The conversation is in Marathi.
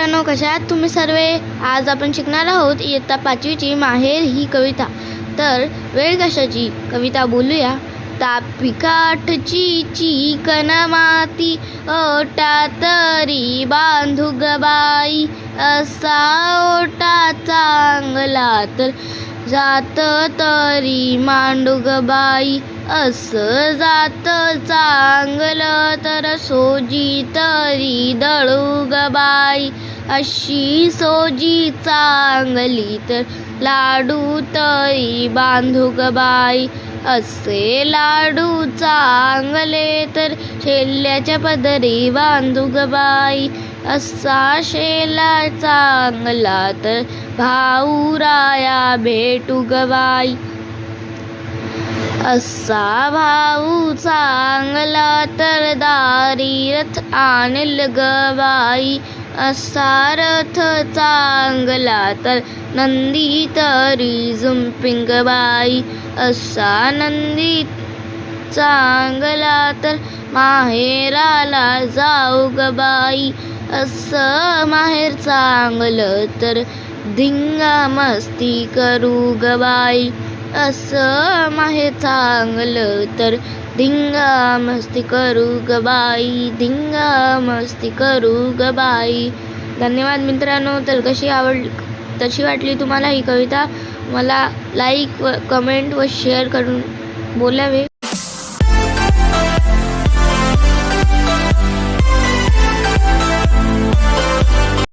मित्रांनो, कशा आहात तुम्ही सर्व? आज आपण शिकणार आहोत इयत्ता 5वीची माहेर ही कविता. तर वेळ कशाची कविता बोलूया. तापी काठची चिकन माती ओटा तरी बांधू ग बाई, असा ओटा चांगला तर जात तरी मांडू ग बाई, असं जात चांगलं तर सोजी तरी दळू ग बाई, अशी सोजी चांगली तर लाडू तरी बांधू ग बाई, असे लाडू चांगले तर शेल्याच्या पदरी बांधू ग बाई, असा शेला चांगला तर भाऊराया भेटू ग बाई, असा भाऊ चांगला तर दारी रथ आणल ग बाई, असा रथ चांगला तर नंदी तरी जुंपिंग बाई, असा नंदी चांगला तर माहेराला जाऊ ग बाई, असं माहेर चांगलं तर धिंगा मस्ती करू ग बाई, असं माहेर चांगलं तर धिंगा मस्ती करू ग बाई, धिंगा मस्ती करू ग बाई. धन्यवाद मित्रांनो. तर कशी वाटली तुम्हाला ही कविता? मला लाईक व कमेंट व शेअर करून बोलावे.